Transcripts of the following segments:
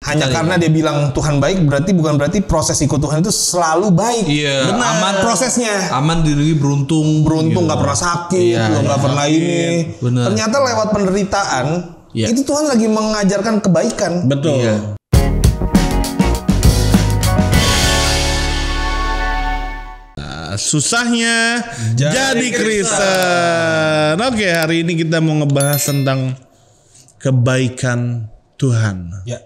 Hanya karena dia bilang Tuhan baik bukan berarti proses ikut Tuhan itu selalu baik. Iya, benar. Aman prosesnya. Aman diri beruntung nggak pernah sakit, nggak pernah ini. Bener. Ternyata lewat penderitaan itu Tuhan lagi mengajarkan kebaikan. Betul. Iya. Susahnya jadi Kristen. Oke, hari ini kita mau ngebahas tentang kebaikan Tuhan. Ya.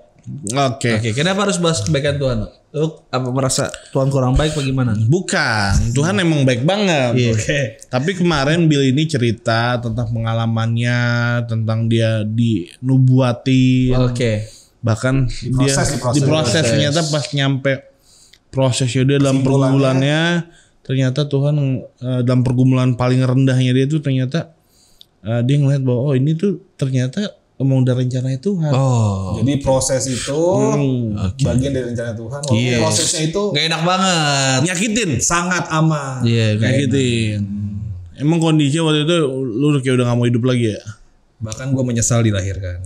Oke, kenapa harus bahas kebaikan Tuhan? Lu apa merasa Tuhan kurang baik bagaimana? Bukan, Tuhan emang baik banget. Oke. Tapi kemarin Bill ini cerita tentang pengalamannya, tentang dia dinubuatin. Oke. Bahkan diproses ternyata pas nyampe prosesnya dia dalam pergumulannya, ternyata Tuhan dalam pergumulan paling rendahnya dia tuh ternyata dia ngeliat bahwa ini tuh ternyata emang udah rencana Tuhan. Jadi proses itu bagian dari rencana Tuhan. Prosesnya itu gak enak banget, nyakitin, sangat aman. nyakitin. Emang kondisinya waktu itu lu kayak udah gak mau hidup lagi ya? Bahkan gue menyesal dilahirkan.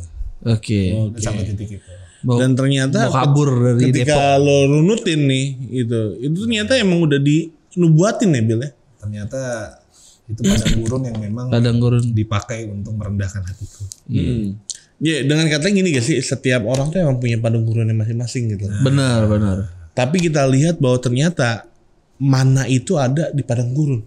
Sampai titik itu. Dan ternyata mau kabur dari ketika lo runutin nih itu ternyata emang udah dinubuatin ya Bill ya. Ternyata itu padang gurun yang memang dipakai untuk merendahkan hatiku. Ya dengan kata gini gak sih, setiap orang tuh emang punya padang gurunnya masing-masing gitu. Benar. Tapi kita lihat bahwa ternyata mana itu ada di padang gurun.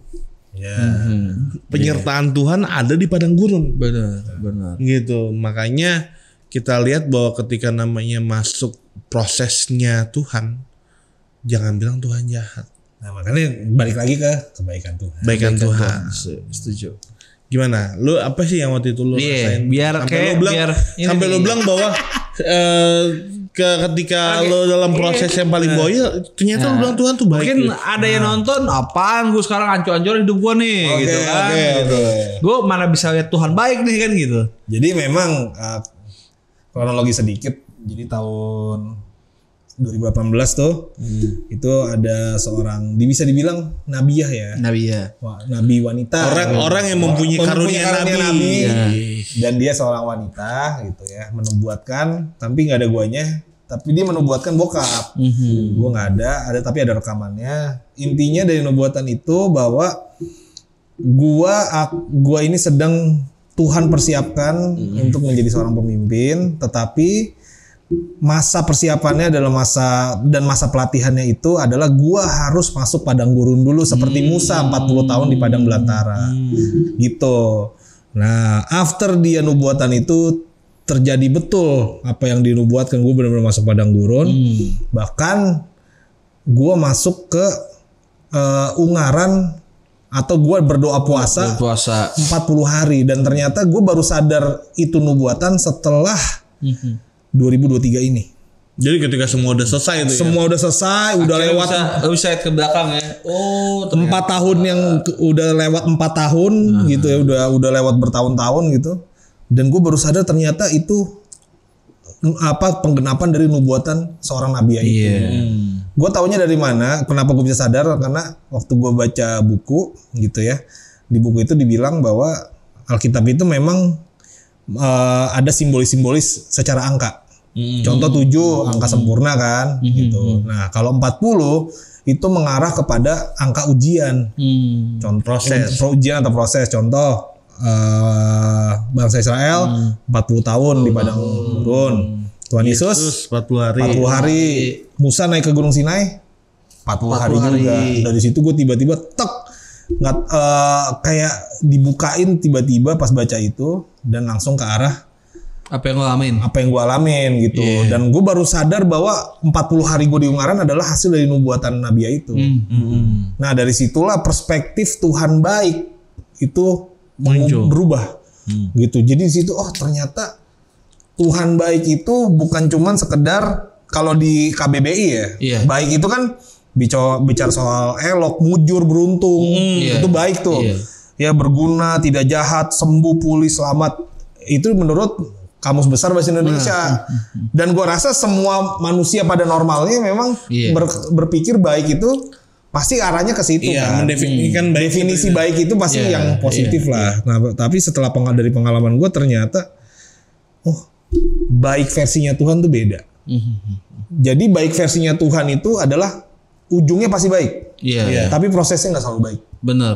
Penyertaan Tuhan ada di padang gurun. Benar. Gitu. Makanya kita lihat bahwa ketika namanya masuk prosesnya Tuhan, jangan bilang Tuhan jahat. Nah makanya balik lagi ke kebaikan Tuhan. Kebaikan Tuhan. Setuju. Gimana? Lu apa sih yang waktu itu lu rasain? Sampai lu bilang bahwa ketika lo dalam proses yang paling bawah, ternyata lu bilang Tuhan tuh baik. Mungkin ada yang nonton, apaan gue sekarang ancur-ancur hidup gue nih, gitu kan. Gue mana bisa lihat Tuhan baik nih kan gitu. Jadi memang kronologi sedikit. Jadi tahun 2018 tuh itu ada seorang bisa dibilang nabiah ya. Nabi wanita. Orang yang mempunyai karunia nabi. Dan dia seorang wanita gitu ya, menubuatkan tapi nggak ada guanya, tapi dia menubuatkan bokap. Gua nggak ada tapi ada rekamannya. Intinya dari nubuatan itu bahwa gua ini sedang Tuhan persiapkan untuk menjadi seorang pemimpin, tetapi masa persiapannya adalah masa pelatihannya itu adalah gua harus masuk padang gurun dulu seperti Musa 40 tahun di padang belantara. Gitu. Nah, after dia nubuatan itu terjadi betul apa yang dinubuatkan, gua benar-benar masuk padang gurun. Bahkan gua masuk ke Ungaran atau gua berdoa puasa 40 hari, dan ternyata gua baru sadar itu nubuatan setelah 2023 ini. Jadi ketika semua udah selesai itu semua udah selesai, udah lewat bisa ke belakang ya. 4 tahun yang udah lewat 4 tahun gitu ya, udah lewat bertahun-tahun gitu. Dan gue baru sadar ternyata itu penggenapan dari nubuatan seorang nabi itu. Gue taunya dari mana? Kenapa gue bisa sadar? Karena waktu gue baca buku gitu ya. Di buku itu dibilang bahwa Alkitab itu memang ada simbolis-simbolis secara angka. Contoh 7 angka sempurna kan gitu. Nah, kalau 40 itu mengarah kepada angka ujian. Contoh ujian atau proses. Contoh bangsa Israel 40 tahun di padang gurun. Tuhan Yesus 40 hari. Musa naik ke Gunung Sinai 40 hari juga. Dari situ gue tiba-tiba kayak dibukain tiba-tiba pas baca itu, dan langsung ke arah apa yang gue alamin gitu. Dan gue baru sadar bahwa 40 hari gue di Ungaran adalah hasil dari nubuatan nabi itu. Nah dari situlah perspektif Tuhan baik itu berubah gitu. Jadi di situ ternyata Tuhan baik itu bukan cuman sekedar kalau di KBBI ya. Baik itu kan bicara soal elok, mujur, beruntung, itu baik tuh. Ya berguna, tidak jahat, sembuh, pulih, selamat. Itu menurut Kamus Besar Bahasa Indonesia. Dan gua rasa semua manusia pada normalnya memang berpikir baik itu pasti arahnya ke situ kan. Mendefinisikan definisi baik itu pasti yang positif lah. Nah, tapi setelah dari pengalaman gua ternyata baik versinya Tuhan tuh beda. Jadi baik versinya Tuhan itu adalah ujungnya pasti baik. Iya. Tapi prosesnya nggak selalu baik. Benar.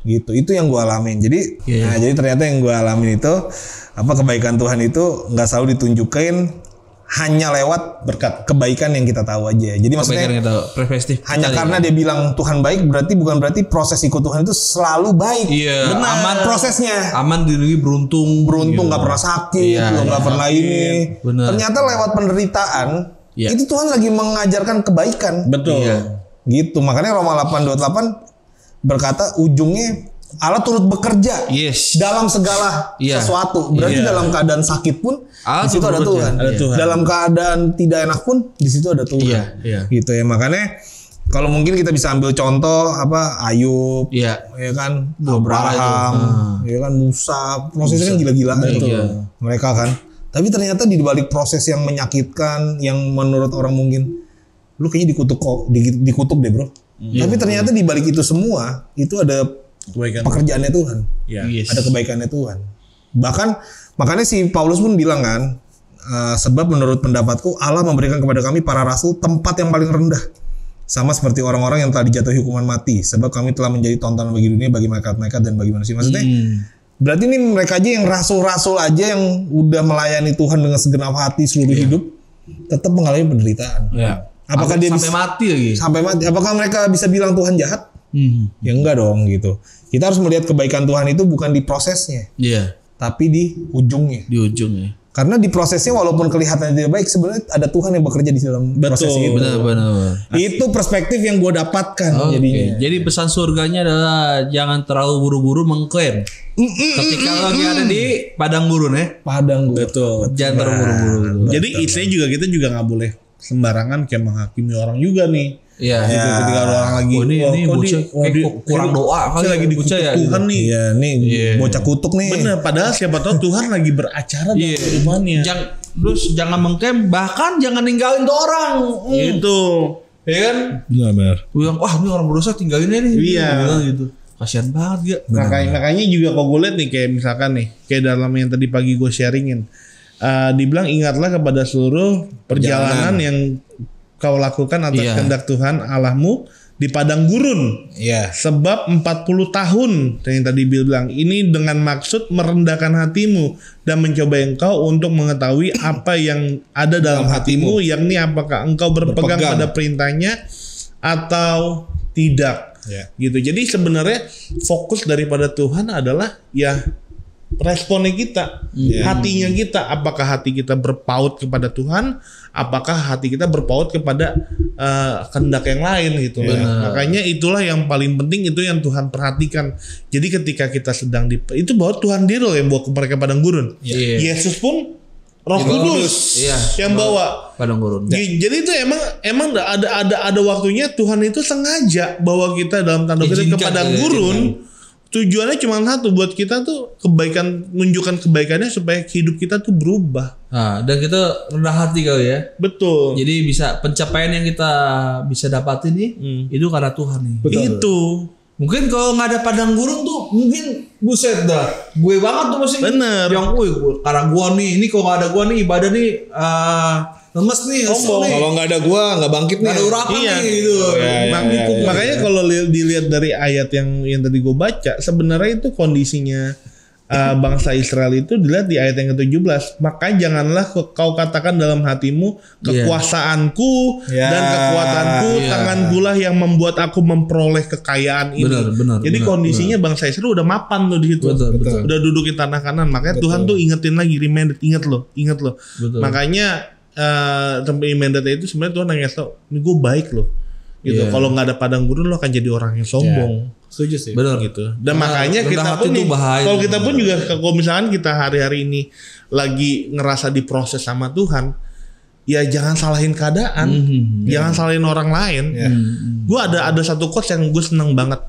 Gitu. Itu yang gue alamin. Jadi, jadi ternyata yang gue alamin itu kebaikan Tuhan itu nggak selalu ditunjukin hanya lewat berkat kebaikan yang kita tahu aja. Jadi maksudnya hanya karena dia bilang Tuhan baik bukan berarti proses ikut Tuhan itu selalu baik. Iya. Benar. Aman prosesnya. Aman diri beruntung nggak pernah sakit, nggak pernah ini. Bener. Ternyata lewat penderitaan itu Tuhan lagi mengajarkan kebaikan. Betul. Gitu. Makanya Roma 8:28 berkata ujungnya Allah turut bekerja dalam segala sesuatu. Berarti dalam keadaan sakit pun di situ ada Tuhan. Dalam keadaan tidak enak pun di situ ada Tuhan. Gitu ya. Makanya kalau mungkin kita bisa ambil contoh Ayub, ya kan, Abraham, ya kan, Musa, prosesnya kan gila-gilaan mereka kan. Tapi ternyata di balik proses yang menyakitkan, yang menurut orang mungkin lu kayaknya dikutuk deh bro. Tapi ternyata di balik itu semua itu ada pekerjaannya Tuhan, ada kebaikannya Tuhan. Bahkan makanya si Paulus pun bilang kan, sebab menurut pendapatku Allah memberikan kepada kami para rasul tempat yang paling rendah, sama seperti orang-orang yang telah dijatuhi hukuman mati, sebab kami telah menjadi tontonan bagi dunia, bagi malaikat-malaikat dan bagi manusia. Maksudnya berarti ini mereka aja yang rasul-rasul aja yang udah melayani Tuhan dengan segenap hati seluruh hidup tetap mengalami penderitaan. Apakah dia sampai mati lagi? Sampai mati. Apakah mereka bisa bilang Tuhan jahat? Ya enggak dong gitu. Kita harus melihat kebaikan Tuhan itu bukan di prosesnya, tapi di ujungnya. Karena di prosesnya walaupun kelihatannya tidak baik, sebenarnya ada Tuhan yang bekerja di dalam proses itu. Benar. Itu perspektif yang gue dapatkan jadinya. Jadi pesan surganya adalah jangan terlalu buru-buru mengklaim. Ketika lagi ada di padang gurun Padang gurun. Betul. Jangan terlalu buru-buru. Jadi istilahnya kita juga nggak boleh sembarangan kayak menghakimi orang juga nih. Iya. Ketika ada orang lagi ini bocah kurang doa kali lagi dikutuk Tuhan nih. Iya, nih bocah kutuk nih. Bener, padahal siapa tahu Tuhan lagi beracara dalam kehidupannya. Terus jangan mengklaim, bahkan jangan ninggalin tuh orang. Itu. Iya kan? Benar. Bilang, wah ini orang berdosa tinggalin aja nih. Iya. Bilang gitu. Kasian banget ya. Makanya juga kalau gue lihat nih kayak misalkan nih, kayak dalam yang tadi pagi gue sharingin. Dibilang ingatlah kepada seluruh perjalanan yang kau lakukan atas kehendak Tuhan Allahmu di padang gurun. Sebab 40 tahun yang tadi bilang ini dengan maksud merendahkan hatimu dan mencoba engkau untuk mengetahui apa yang ada dalam hatimu, yakni apakah engkau berpegang pada perintahnya atau tidak. Gitu. Jadi sebenarnya fokus daripada Tuhan adalah responnya kita, hatinya kita, apakah hati kita berpaut kepada Tuhan, apakah hati kita berpaut kepada kehendak yang lain gitu. Makanya itulah yang paling penting, itu yang Tuhan perhatikan. Jadi ketika kita sedang itu bahwa Tuhan dia loh yang bawa mereka padang gurun. Yesus pun Roh Kudus yang bawa padang gurun. Jadi itu emang ada waktunya Tuhan itu sengaja bawa kita dalam tanda kutip ke padang gurun. Tujuannya cuma satu, buat kita tuh kebaikan, menunjukkan kebaikannya supaya hidup kita tuh berubah. Dan kita rendah hati kali ya. Betul. Jadi bisa pencapaian yang kita bisa dapatin nih, itu karena Tuhan nih. Betul. Itu. Mungkin kalau nggak ada padang gurun tuh, mungkin buset dah. Gue banget tuh masih. Bener. Yang karena gue nih, ini kalau nggak ada gue nih ibadah nih. Lemes nih, kalau nggak ada gua nggak bangkit nih. Nggak ada urapan nih gitu. Makanya kalau dilihat dari ayat yang tadi gue baca, sebenarnya itu kondisinya bangsa Israel itu dilihat di ayat yang ke-17. Maka janganlah kau katakan dalam hatimu, kekuasaanku dan kekuatanku, tanganku lah yang membuat aku memperoleh kekayaan ini. Jadi kondisinya bangsa Israel udah mapan tuh di situ. Udah duduk di tanah kanan. Makanya Tuhan tuh ingetin lagi, reminder, inget loh. Makanya mandatnya itu sebenarnya Tuhan nanya tau, ini gue baik loh gitu. Kalau nggak ada padang gurun lo akan jadi orang yang sombong. Setuju sih. Benar gitu. Dan makanya kita pun nih, kalau kita pun juga kalau misalkan kita hari-hari ini lagi ngerasa diproses sama Tuhan, ya jangan salahin keadaan, jangan salahin orang lain. Gue ada satu quotes yang gue seneng banget.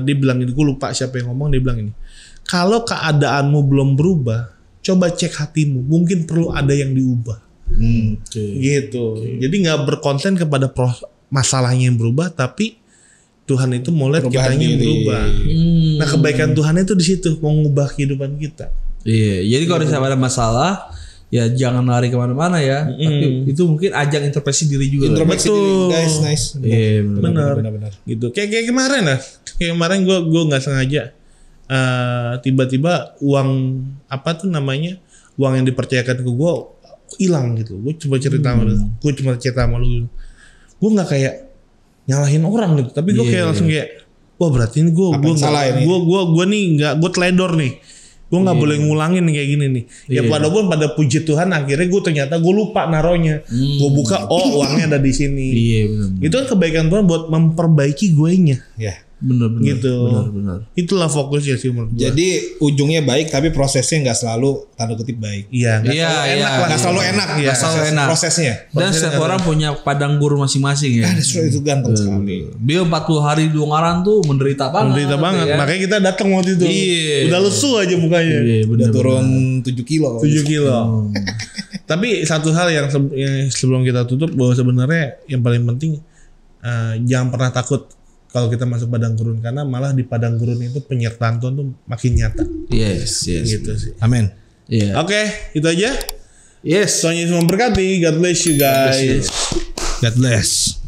Dia bilang ini, gue lupa siapa yang ngomong, dia bilang ini, kalau keadaanmu belum berubah, coba cek hatimu, mungkin perlu ada yang diubah. Gitu. Jadi nggak berkonsen kepada masalahnya yang berubah, tapi Tuhan itu mau lihat kitanya yang berubah. Nah kebaikan Tuhan itu di situ, mau ngubah kehidupan kita. Jadi kalau ada masalah, ya jangan lari kemana-mana ya. Tapi itu mungkin ajang introspeksi diri juga. Introspeksi diri, guys, nice. Iya, benar. Gitu. Kayak kemarin lah. Kayak kemarin gue nggak sengaja tiba-tiba uang apa tuh namanya, uang yang dipercayakan ke gue hilang gitu. Gue coba cerita sama lu. Gue cuma cerita sama lu. Gue nggak kayak nyalahin orang gitu, tapi gue kayak langsung kayak, wah berarti ini gue nih nggak, gue teledor nih. Gue nggak boleh ngulangin kayak gini nih. Ya walaupun pada puji Tuhan akhirnya gue ternyata gue lupa naronya. Gue buka, uangnya ada di sini. Itu kan kebaikan Tuhan buat memperbaiki guenya. Ya. Benar gitu. Benar. Itulah fokusnya sih menurut gue. Jadi ujungnya baik tapi prosesnya nggak selalu tanda kutip baik. Iya. Nggak selalu enak. Nggak selalu enak. Prosesnya. Dan setiap orang punya padang gurun masing-masing ya. Itu ganteng sekali. Dia 40 hari di Ungaran tuh menderita banget. Ya. Makanya kita datang waktu itu. Udah lesu aja mukanya. Udah turun 7 kilo. 7 kilo. Tapi satu hal yang sebelum kita tutup, bahwa sebenarnya yang paling penting jangan pernah takut kalau kita masuk padang gurun, karena malah di padang gurun itu penyertaan Tuhan tuh makin nyata. Yes. Gitu sih. Amin. Oke, itu aja. Yes. Tuhan Yesus memberkati. God bless you guys. God bless.